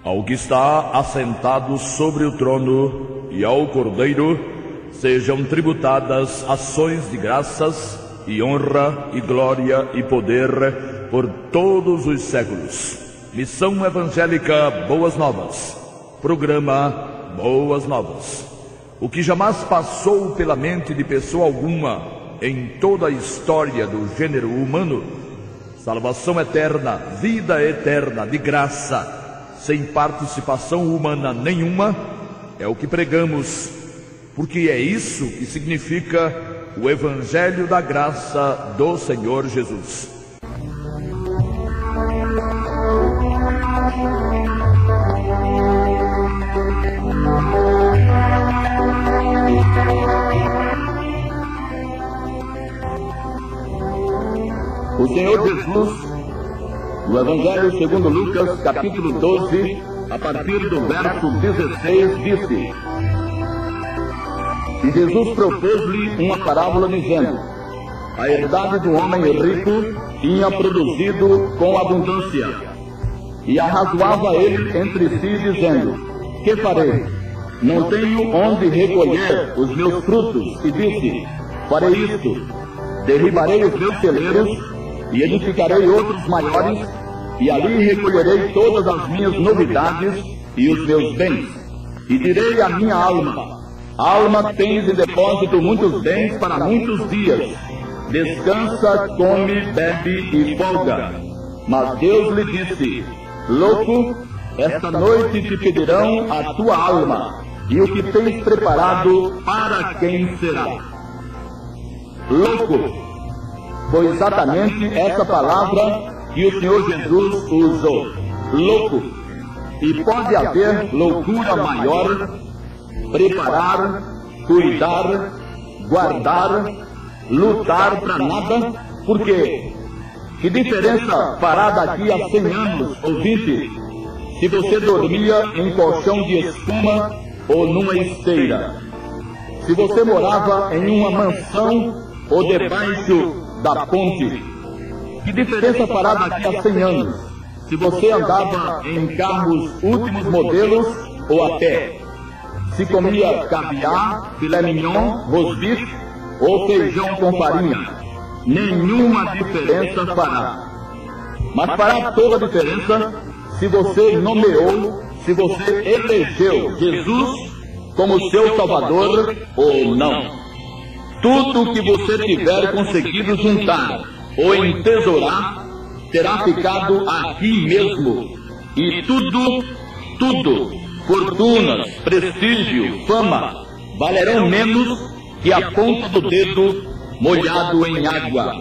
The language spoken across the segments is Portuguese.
Ao que está assentado sobre o trono e ao Cordeiro sejam tributadas ações de graças e honra e glória e poder por todos os séculos. Missão Evangélica Boas Novas. Programa Boas Novas. O que jamais passou pela mente de pessoa alguma em toda a história do gênero humano, salvação eterna, vida eterna de graça, sem participação humana nenhuma, é o que pregamos, porque é isso que significa o Evangelho da Graça do Senhor Jesus. O Senhor Jesus, no Evangelho segundo Lucas, capítulo 12, a partir do verso 16, disse: E Jesus propôs-lhe uma parábola dizendo: A herdade do homem rico tinha produzido com abundância. E arrazoava ele entre si, dizendo: Que farei? Não tenho onde recolher os meus frutos. E disse: Farei isto: derribarei os meus celeiros e edificarei outros maiores, e ali recolherei todas as minhas novidades e os meus bens. E direi à minha alma: Alma, tens em depósito muitos bens para muitos dias. Descansa, come, bebe e folga. Mas Deus lhe disse: Louco, esta noite te pedirão a tua alma, e o que tens preparado para quem será? Louco, foi exatamente essa palavra que o Senhor Jesus usou. Louco. E pode haver loucura maior: preparar, cuidar, guardar, lutar para nada. Por quê? Que diferença fará daqui a 100 anos, ouvinte, se você dormia em colchão de espuma ou numa esteira? Se você morava em uma mansão ou debaixo da ponte? Que diferença fará daqui a 100 anos se você andava em carros últimos modelos ou a pé? Se comia caviar, filé mignon, rosbife ou feijão com farinha? Nenhuma diferença fará. Mas fará toda a diferença se você nomeou, se você elegeu Jesus como seu Salvador ou não. Tudo que você tiver conseguido juntar ou entesourar terá ficado aqui mesmo. E tudo, fortunas, prestígio, fama, valerão menos que a ponta do dedo molhado em água.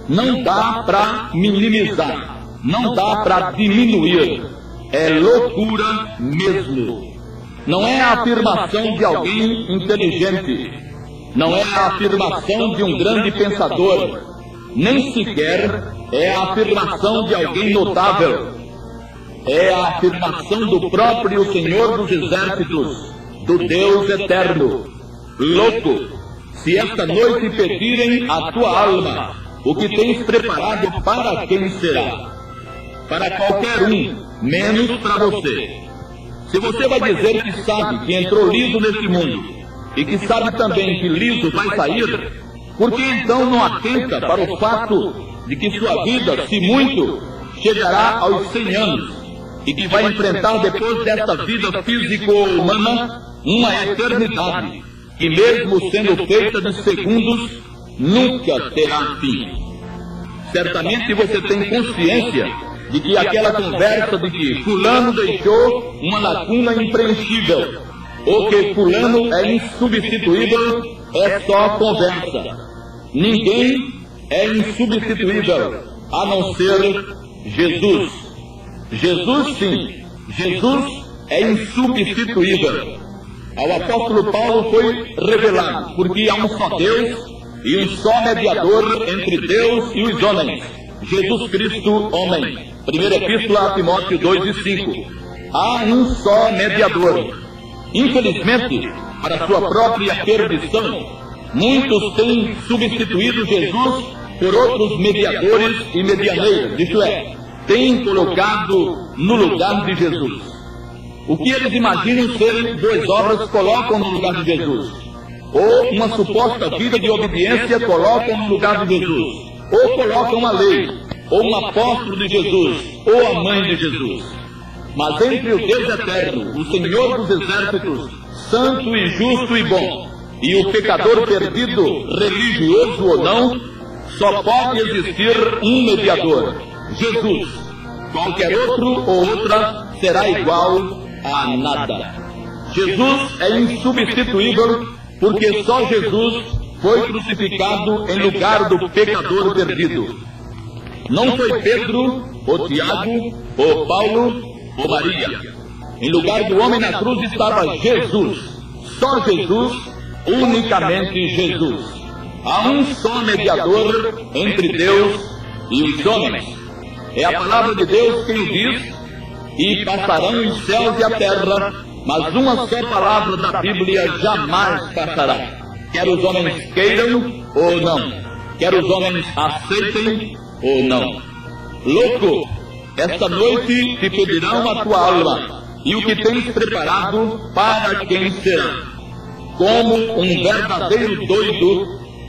Não dá para minimizar, não dá para diminuir. É loucura mesmo. Não é a afirmação de alguém inteligente. Não é a afirmação de um grande pensador, nem sequer é a afirmação de alguém notável. É a afirmação do próprio Senhor dos Exércitos, do Deus eterno. Louco, se esta noite pedirem a tua alma, o que tens preparado para quem será? Para qualquer um, menos para você. Se você vai dizer que sabe que entrou liso neste mundo, e que sabe também que liso vai sair, por que então não atenta para o fato de que sua vida, se muito, chegará aos 100 anos, e que vai enfrentar depois desta vida físico-humana uma eternidade, que mesmo sendo feita de segundos, nunca terá fim? Certamente você tem consciência de que aquela conversa de que fulano deixou uma lacuna impreenchível, ou que fulano é insubstituível, é só conversa. Ninguém é insubstituível, a não ser Jesus. Jesus sim, Jesus é insubstituível. Ao apóstolo Paulo foi revelado, porque há um só Deus e um só mediador entre Deus e os homens, Jesus Cristo, homem. Primeira Epístola a Timóteo 2:5. Há um só mediador. Infelizmente, para sua própria perdição, muitos têm substituído Jesus por outros mediadores e medianeiras, isto é, têm colocado no lugar de Jesus. o que eles imaginam serem boas obras colocam no lugar de Jesus. Ou uma suposta vida de obediência colocam no lugar de Jesus. Ou colocam a lei, ou um apóstolo de Jesus, ou a mãe de Jesus. Mas entre o Deus eterno, o Senhor dos exércitos, santo e justo e bom, e o pecador perdido, religioso ou não, só pode existir um mediador, Jesus. Qualquer outro ou outra será igual a nada. Jesus é insubstituível, porque só Jesus foi crucificado em lugar do pecador perdido. Não foi Pedro, ou Tiago, ou Paulo, ou Maria. Em lugar do homem na cruz estava Jesus. Só Jesus, unicamente Jesus. Há um só mediador entre Deus e os homens. É a palavra de Deus quem o diz, e passarão os céus e a terra, mas uma só palavra da Bíblia jamais passará. Quer os homens queiram ou não, quer os homens aceitem ou não. Louco, esta noite te pedirão a tua alma, e o que tens preparado para quem será. Como um verdadeiro doido,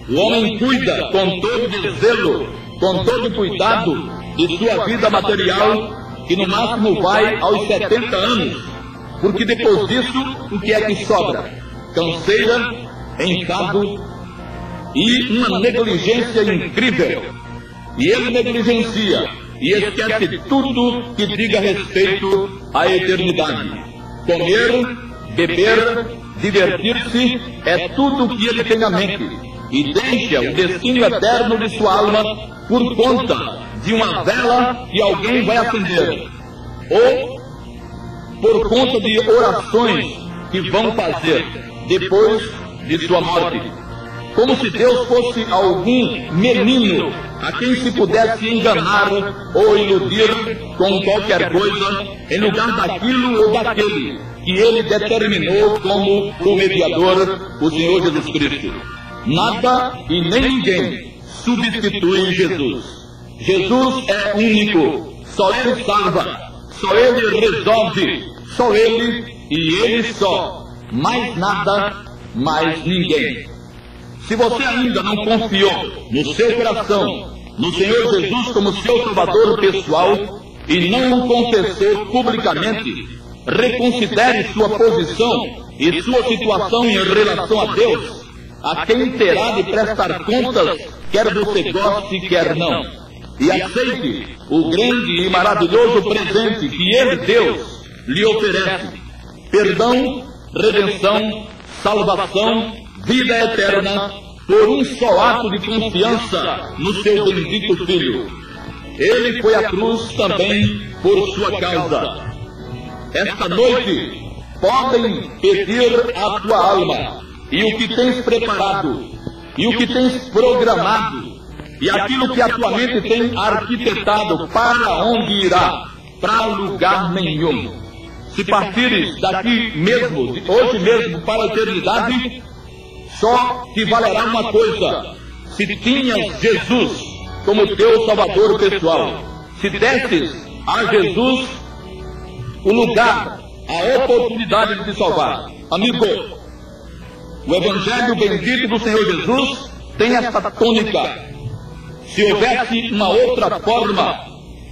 o homem cuida com todo zelo, com todo cuidado de sua vida material, que no máximo vai aos 70 anos, porque depois disso, o que é que sobra? Canseira, enfado e uma negligência incrível. E ele negligencia e esquece tudo que diga respeito à eternidade. Comer, beber, divertir-se é tudo o que ele tem na mente, e deixa o destino eterno de sua alma por conta de uma vela que alguém vai acender, ou por conta de orações que vão fazer depois de sua morte. Como se Deus fosse algum menino a quem se pudesse enganar ou iludir com qualquer coisa em lugar daquilo ou daquele que ele determinou como o mediador, o Senhor Jesus Cristo. Nada e nem ninguém substitui Jesus. Jesus é único, só Ele salva, só Ele resolve, só Ele e Ele só, mais nada, mais ninguém. Se você ainda não confiou no seu coração, no Senhor Jesus como seu Salvador pessoal, e não o confessou publicamente, reconsidere sua posição e sua situação em relação a Deus, a quem terá de prestar contas, quer você goste, quer não. E aceite o grande e maravilhoso presente que Ele, Deus, lhe oferece: perdão, redenção, salvação, vida eterna, por um só ato de confiança no seu bendito Filho. Ele foi à cruz também por sua causa. Esta noite podem pedir a tua alma, e o que tens preparado, e o que tens programado, e aquilo que a tua mente tem arquitetado, para onde irá? Para lugar nenhum. Se partires daqui mesmo, de hoje mesmo, para a eternidade, só te valerá uma coisa: se tinhas Jesus como teu Salvador pessoal, se desses a Jesus o lugar, a oportunidade de te salvar. Amigo, o Evangelho bendito do Senhor Jesus tem esta tônica: se houvesse uma outra forma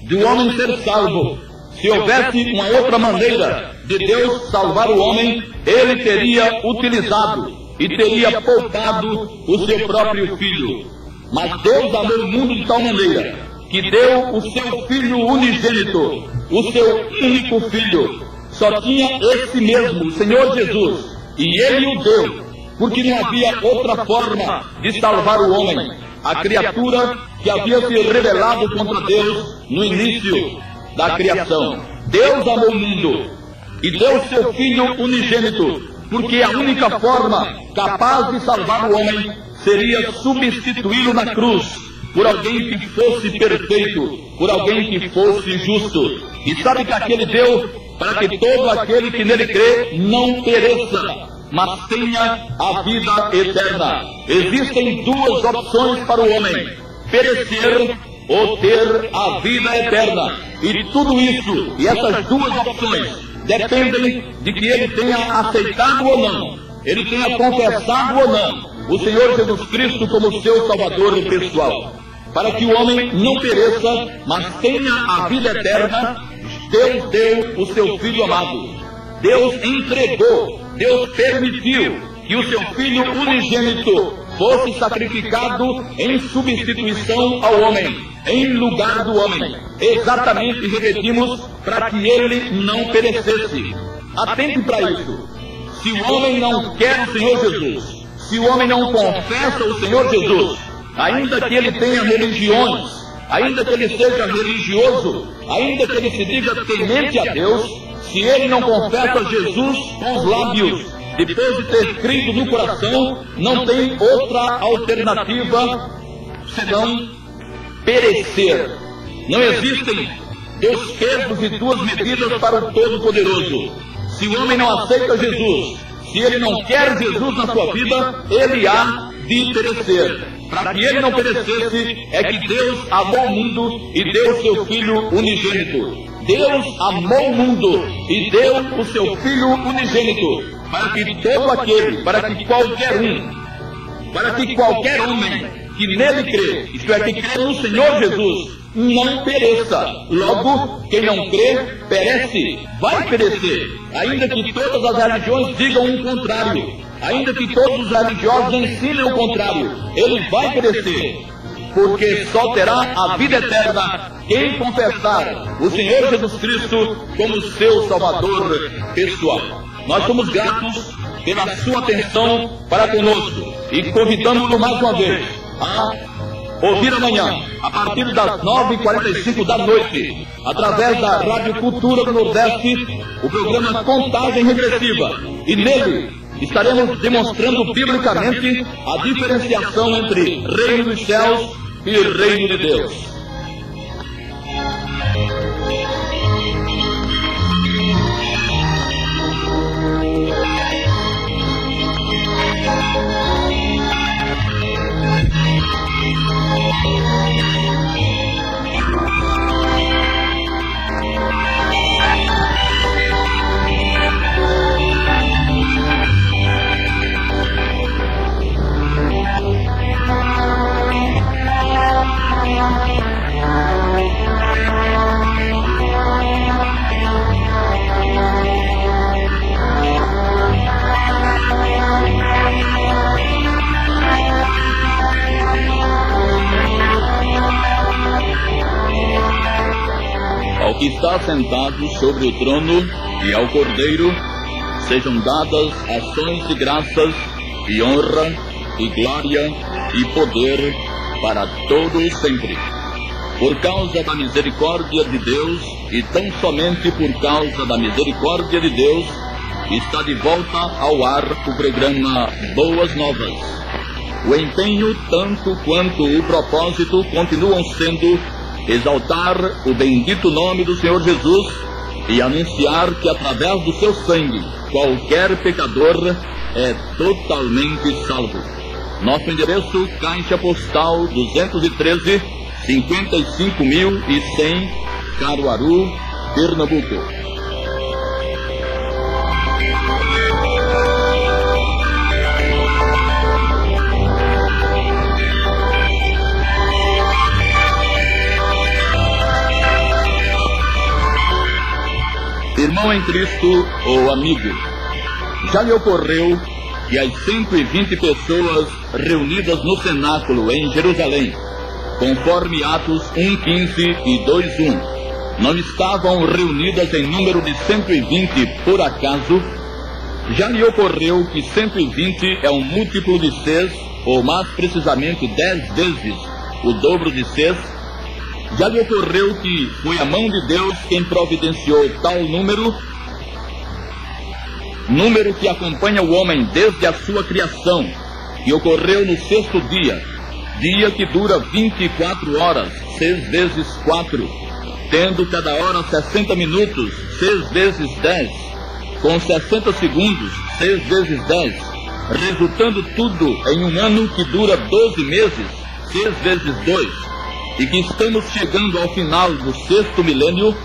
de o homem ser salvo, se houvesse uma outra maneira de Deus salvar o homem, Ele teria utilizado e teria poupado o seu próprio Filho. Mas Deus amou o mundo de tal maneira que deu o seu Filho unigênito, o seu único Filho. Só tinha esse mesmo, o Senhor Jesus, e Ele o deu, porque não havia outra forma de salvar o homem, a criatura que havia se rebelado contra Deus no início da criação. Deus amou o mundo e deu o seu Filho unigênito, porque a única forma capaz de salvar o homem seria substituí-lo na cruz por alguém que fosse perfeito, por alguém que fosse justo. E sabe que aquele deu para que todo aquele que nele crê não pereça, mas tenha a vida eterna. Existem duas opções para o homem: perecer ou ter a vida eterna. E tudo isso, e essas duas opções, dependem de que ele tenha aceitado ou não, ele tenha confessado ou não o Senhor Jesus Cristo como seu Salvador pessoal. Para que o homem não pereça, mas tenha a vida eterna, Deus deu o seu Filho amado. Deus entregou, Deus permitiu que o seu Filho unigênito fosse sacrificado em substituição ao homem, em lugar do homem. Exatamente, repetimos, para que ele não perecesse. Atente para isso. Se o homem não quer o Senhor Jesus, se o homem não confessa o Senhor Jesus, ainda que ele tenha religiões, ainda que ele seja religioso, ainda que ele se diga temente a Deus, se ele não confessa Jesus com os lábios, depois de ter crido no coração, não tem outra alternativa senão perecer. Não existem 2 pesos e 2 medidas para o Todo-Poderoso. Se o homem não aceita Jesus, se ele não quer Jesus na sua vida, ele há de perecer. Para que ele não perecesse, é que Deus amou o mundo e deu o seu Filho unigênito. Deus amou o mundo e deu o seu Filho unigênito, para que todo aquele, para que qualquer homem que nele crê, isto é, que crê no Senhor Jesus, não pereça. Logo, quem não crê, perece, vai perecer. Ainda que todas as religiões digam o contrário, ainda que todos os religiosos ensinem o contrário, ele vai perecer. Porque só terá a vida eterna quem confessar o Senhor Jesus Cristo como seu Salvador pessoal. Nós somos gratos pela sua atenção para conosco e convidamos-lo mais uma vez a ouvir amanhã, a partir das 9h45 da noite, através da Rádio Cultura do Nordeste, o programa Contagem Regressiva. E nele estaremos demonstrando biblicamente a diferenciação entre Reino dos Céus e Reino de Deus. Ao que está sentado sobre o trono e ao Cordeiro sejam dadas ações de graças e honra e glória e poder para todos sempre. Por causa da misericórdia de Deus e tão somente por causa da misericórdia de Deus está de volta ao ar o programa Boas Novas. O empenho, tanto quanto o propósito, continuam sendo exaltar o bendito nome do Senhor Jesus e anunciar que através do seu sangue qualquer pecador é totalmente salvo. Nosso endereço: Caixa Postal 213, 55.100, Caruaru, Pernambuco. Irmão em Cristo ou amigo, já lhe ocorreu que as 120 pessoas reunidas no cenáculo em Jerusalém, conforme Atos 1:15 e 2:1, não estavam reunidas em número de 120 por acaso? Já lhe ocorreu que 120 é um múltiplo de 6, ou mais precisamente 10 vezes o dobro de 6? Já lhe ocorreu que foi a mão de Deus quem providenciou tal número que acompanha o homem desde a sua criação, que ocorreu no 6º dia que dura 24 horas, 6 vezes 4, tendo cada hora 60 minutos, 6 vezes 10, com 60 segundos, 6 vezes 10, resultando tudo em um ano que dura 12 meses, 6 vezes 2, e que estamos chegando ao final do 6º milênio.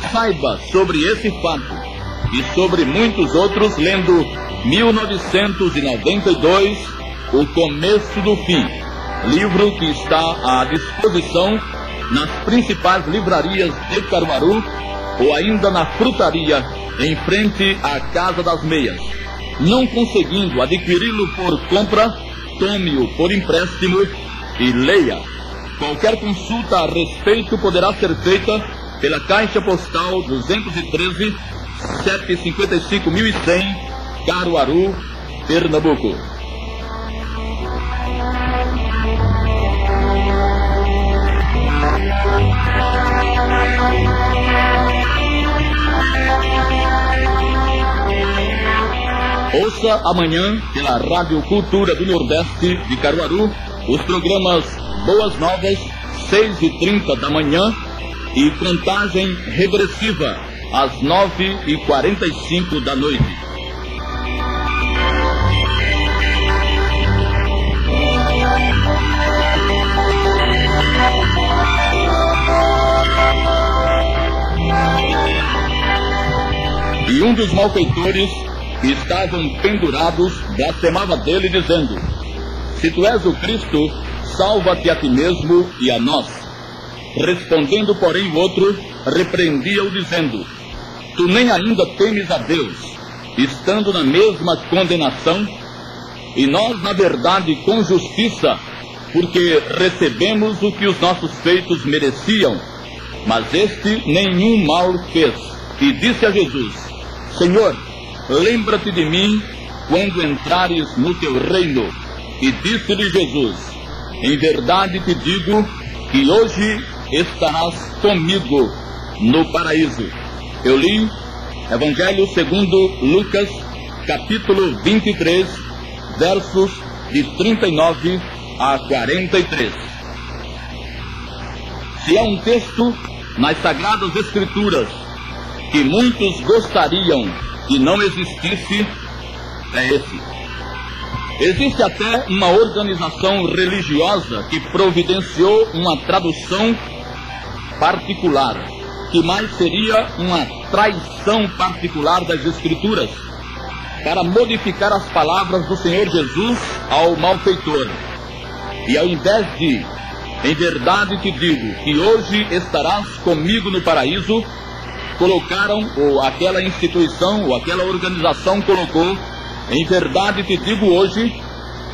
Saiba sobre esse fato e sobre muitos outros, lendo 1992, O Começo do Fim, livro que está à disposição nas principais livrarias de Caruaru ou ainda na frutaria em frente à Casa das Meias. Não conseguindo adquiri-lo por compra, tome-o por empréstimo e leia. Qualquer consulta a respeito poderá ser feita pela Caixa Postal 213, 755.100, Caruaru, Pernambuco. Ouça amanhã pela Rádio Cultura do Nordeste de Caruaru os programas Boas Novas, 6h30 da manhã, e Contagem Regressiva, às 9h45 da noite. E um dos malfeitores que estavam pendurados blasfemava dele, dizendo: se tu és o Cristo, salva-te a ti mesmo e a nós. Respondendo, porém, o outro repreendia-o, dizendo: tu nem ainda temes a Deus, estando na mesma condenação? E nós, na verdade, com justiça, porque recebemos o que os nossos feitos mereciam. Mas este nenhum mal fez. E disse a Jesus: Senhor, lembra-te de mim quando entrares no teu reino. E disse-lhe Jesus: em verdade te digo que hoje estarás comigo no paraíso. Eu li Evangelho segundo Lucas, capítulo 23, versos de 39 a 43. Se há um texto nas Sagradas Escrituras que muitos gostariam que não existisse, é esse. Existe até uma organização religiosa que providenciou uma tradução particular, que mais seria uma traição particular das Escrituras, para modificar as palavras do Senhor Jesus ao malfeitor. E ao invés de, em verdade te digo, que hoje estarás comigo no paraíso, colocaram, ou aquela instituição, ou aquela organização colocou: em verdade te digo, hoje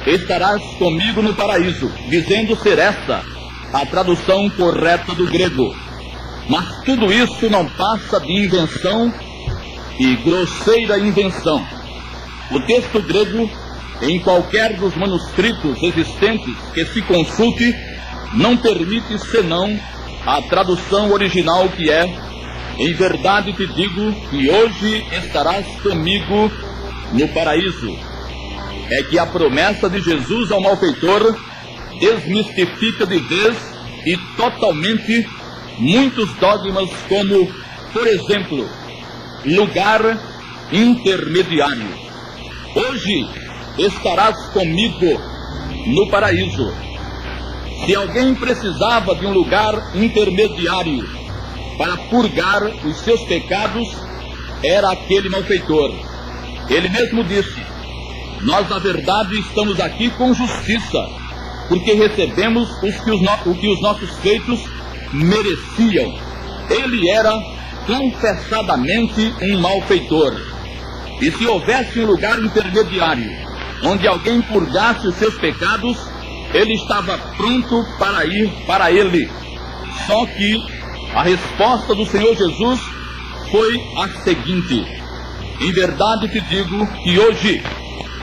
estarás comigo no paraíso, dizendo ser esta a tradução correta do grego. Mas tudo isso não passa de invenção, e grosseira invenção. O texto grego, em qualquer dos manuscritos existentes que se consulte, não permite senão a tradução original, que é: em verdade te digo que hoje estarás comigo no paraíso. É que a promessa de Jesus ao malfeitor desmistifica de vez e totalmente muitos dogmas, como, por exemplo, lugar intermediário. Hoje estarás comigo no paraíso. Se alguém precisava de um lugar intermediário para purgar os seus pecados, era aquele malfeitor. Ele mesmo disse: nós na verdade estamos aqui com justiça, porque recebemos o que os nossos feitos mereciam. Ele era confessadamente um malfeitor. E se houvesse um lugar intermediário onde alguém purgasse os seus pecados, ele estava pronto para ir para ele. Só que a resposta do Senhor Jesus foi a seguinte: em verdade te digo que hoje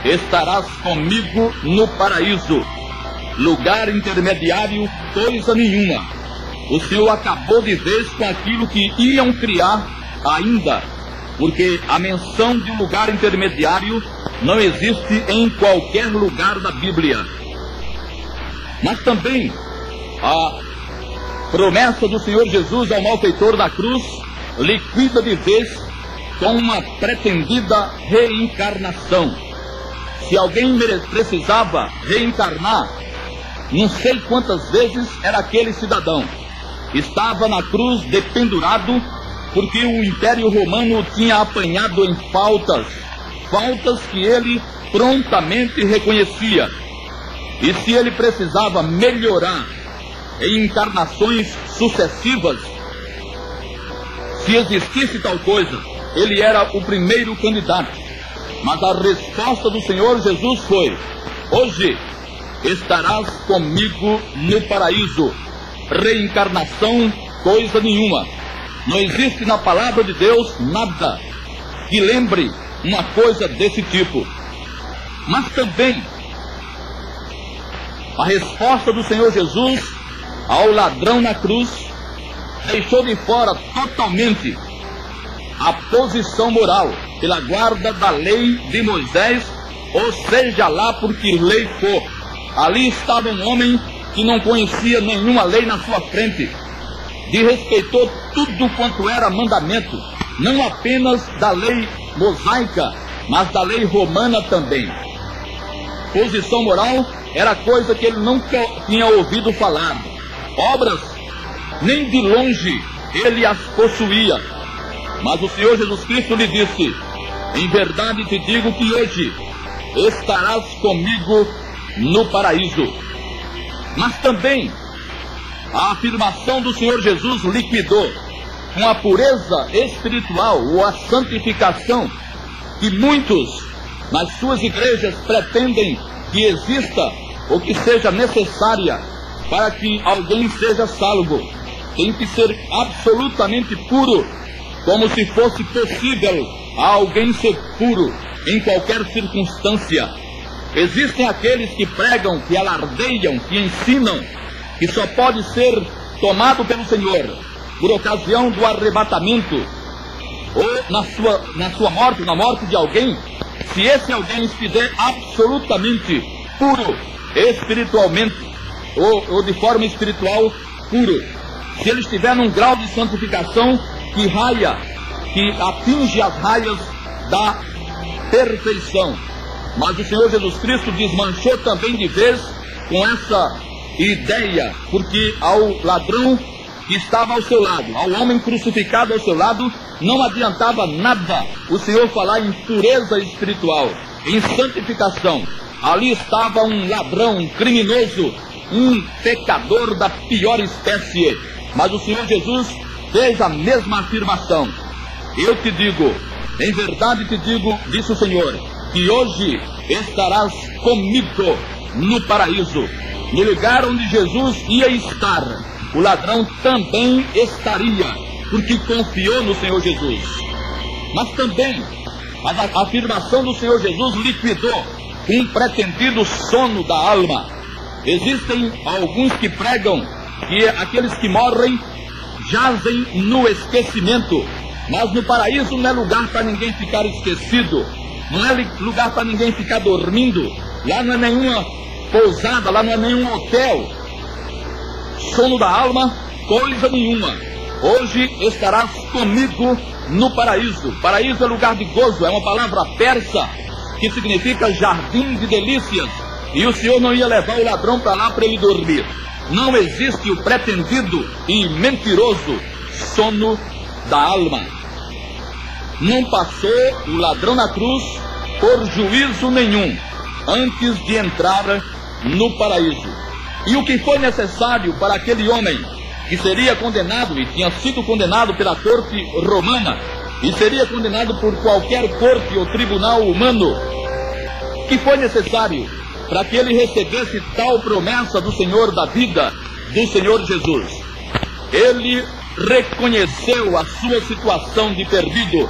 estarás comigo no paraíso. Lugar intermediário, coisa nenhuma. O Senhor acabou de vez com aquilo que iam criar ainda, porque a menção de um lugar intermediário não existe em qualquer lugar da Bíblia. Mas também a promessa do Senhor Jesus ao malfeitor da cruz liquida de vez com uma pretendida reencarnação. Se alguém precisava reencarnar, não sei quantas vezes era aquele cidadão. Estava na cruz dependurado porque o Império Romano tinha apanhado em faltas que ele prontamente reconhecia. E se ele precisava melhorar em encarnações sucessivas, se existisse tal coisa, ele era o primeiro candidato. Mas a resposta do Senhor Jesus foi: hoje estarás comigo no paraíso. Reencarnação, coisa nenhuma. Não existe na palavra de Deus nada que lembre uma coisa desse tipo. Mas também a resposta do Senhor Jesus ao ladrão na cruz deixou de fora totalmente a posição moral pela guarda da lei de Moisés, ou seja lá por que lei for. Ali estava um homem que não conhecia nenhuma lei na sua frente, desrespeitou tudo quanto era mandamento, não apenas da lei mosaica, mas da lei romana também. Posição moral era coisa que ele nunca tinha ouvido falar. Obras, nem de longe ele as possuía. Mas o Senhor Jesus Cristo lhe disse: em verdade te digo que hoje estarás comigo no paraíso. Mas também a afirmação do Senhor Jesus liquidou com a pureza espiritual ou a santificação que muitos nas suas igrejas pretendem que exista ou que seja necessária para que alguém seja salvo. Tem que ser absolutamente puro, como se fosse possível a alguém ser puro em qualquer circunstância. Existem aqueles que pregam, que alardeiam, que ensinam que só pode ser tomado pelo Senhor por ocasião do arrebatamento ou na sua morte, na morte de alguém, se esse alguém estiver absolutamente puro espiritualmente ou de forma espiritual puro, se ele estiver num grau de santificação que atinge as raias da perfeição. Mas o Senhor Jesus Cristo desmanchou também de vez com essa ideia, porque ao ladrão que estava ao seu lado, ao homem crucificado ao seu lado, não adiantava nada o Senhor falar em pureza espiritual, em santificação. Ali estava um ladrão, um criminoso, um pecador da pior espécie. Mas o Senhor Jesus fez a mesma afirmação: eu te digo, em verdade te digo, disse o Senhor, que hoje estarás comigo no paraíso. No lugar onde Jesus ia estar, o ladrão também estaria, porque confiou no Senhor Jesus. Mas também a afirmação do Senhor Jesus liquidou um pretendido sono da alma. Existem alguns que pregam que aqueles que morrem jazem no esquecimento, mas no paraíso não é lugar para ninguém ficar esquecido, não é lugar para ninguém ficar dormindo, lá não é nenhuma pousada, lá não é nenhum hotel. Sono da alma, coisa nenhuma. Hoje estarás comigo no paraíso. Paraíso é lugar de gozo, é uma palavra persa que significa jardim de delícias. E o Senhor não ia levar o ladrão para lá para ele dormir. Não existe o pretendido e mentiroso sono da alma. Não passou o ladrão na cruz por juízo nenhum antes de entrar no paraíso. E o que foi necessário para aquele homem que seria condenado e tinha sido condenado pela corte romana e seria condenado por qualquer corte ou tribunal humano, que foi necessário para que ele recebesse tal promessa do Senhor da vida, do Senhor Jesus? Ele reconheceu a sua situação de perdido,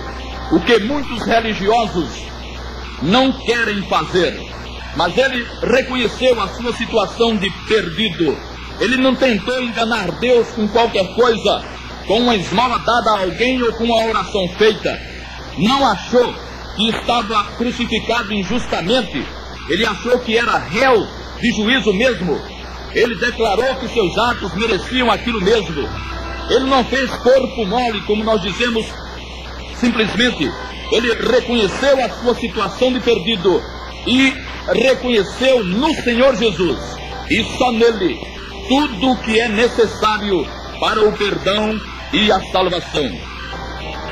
o que muitos religiosos não querem fazer, mas ele reconheceu a sua situação de perdido. Ele não tentou enganar Deus com qualquer coisa, com uma esmola dada a alguém ou com uma oração feita. Não achou que estava crucificado injustamente. Ele achou que era réu de juízo mesmo. Ele declarou que seus atos mereciam aquilo mesmo. Ele não fez corpo mole, como nós dizemos, simplesmente. Ele reconheceu a sua situação de perdido e reconheceu no Senhor Jesus, e só nele, tudo o que é necessário para o perdão e a salvação.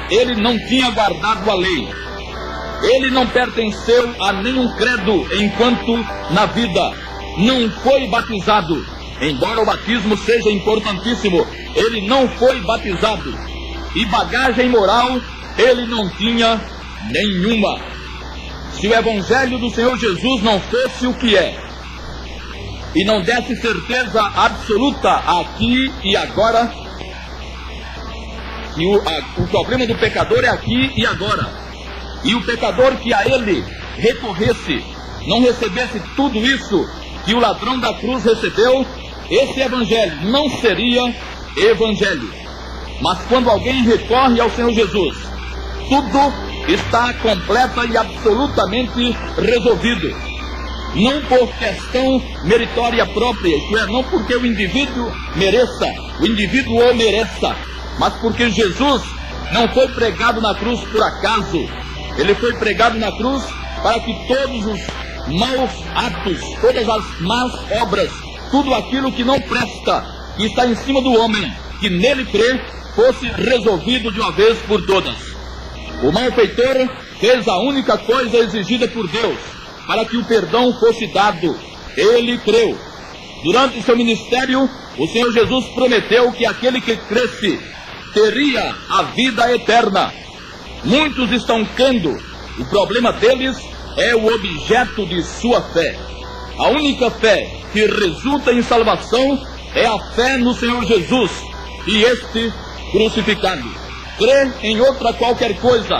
ele não tinha guardado a lei. Ele não pertenceu a nenhum credo enquanto na vida. Não foi batizado. Embora o batismo seja importantíssimo, ele não foi batizado. E bagagem moral ele não tinha nenhuma. Se o evangelho do Senhor Jesus não fosse o que é, e não desse certeza absoluta aqui e agora, que o problema do pecador é aqui e agora, e o pecador que a ele recorresse não recebesse tudo isso que o ladrão da cruz recebeu, esse evangelho não seria evangelho. Mas quando alguém recorre ao Senhor Jesus, tudo está completa e absolutamente resolvido. Não por questão meritória própria, isto é, não porque o indivíduo mereça, o indivíduo o mereça, mas porque Jesus não foi pregado na cruz por acaso. Ele foi pregado na cruz para que todos os maus atos, todas as más obras, tudo aquilo que não presta, que está em cima do homem, que nele crê, fosse resolvido de uma vez por todas. O malfeitor fez a única coisa exigida por Deus, para que o perdão fosse dado. Ele creu. Durante seu ministério, o Senhor Jesus prometeu que aquele que cresce teria a vida eterna. Muitos estão crendo. O problema deles é o objeto de sua fé. A única fé que resulta em salvação é a fé no Senhor Jesus e este crucificado. Crer em outra qualquer coisa,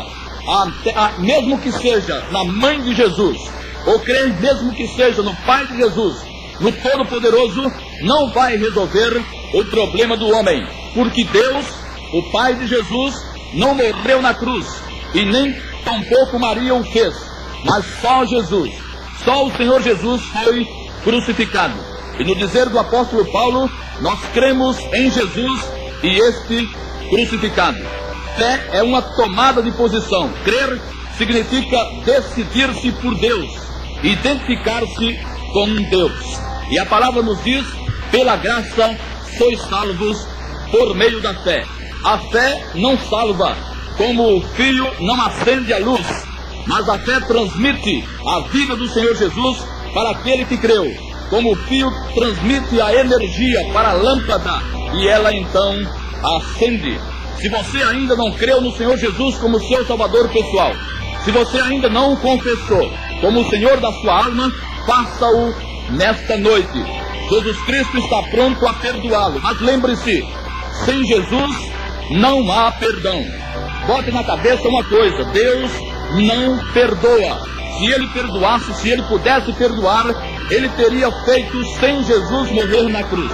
mesmo que seja na mãe de Jesus, ou crer mesmo que seja no Pai de Jesus, no Todo-Poderoso, não vai resolver o problema do homem, porque Deus, o Pai de Jesus, não morreu na cruz, e nem tampouco Maria o fez, mas só Jesus, só o Senhor Jesus foi crucificado. E no dizer do apóstolo Paulo, nós cremos em Jesus e este crucificado. Fé é uma tomada de posição. Crer significa decidir-se por Deus, identificar-se com Deus. E a palavra nos diz: pela graça sois salvos por meio da fé. A fé não salva, como o fio não acende a luz, mas a fé transmite a vida do Senhor Jesus para aquele que creu, como o fio transmite a energia para a lâmpada e ela então acende. Se você ainda não creu no Senhor Jesus como seu Salvador pessoal, se você ainda não o confessou como o Senhor da sua alma, faça-o nesta noite. Jesus Cristo está pronto a perdoá-lo, mas lembre-se, sem Jesus não há perdão. Bote na cabeça uma coisa: Deus não perdoa. Se ele perdoasse, se ele pudesse perdoar, ele teria feito sem Jesus morrer na cruz.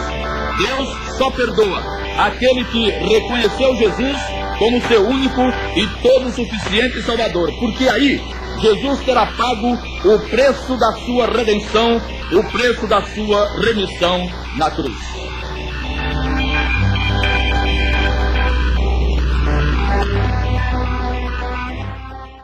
Deus só perdoa aquele que reconheceu Jesus como seu único e todo suficiente Salvador, porque aí Jesus terá pago o preço da sua redenção, o preço da sua remissão na cruz.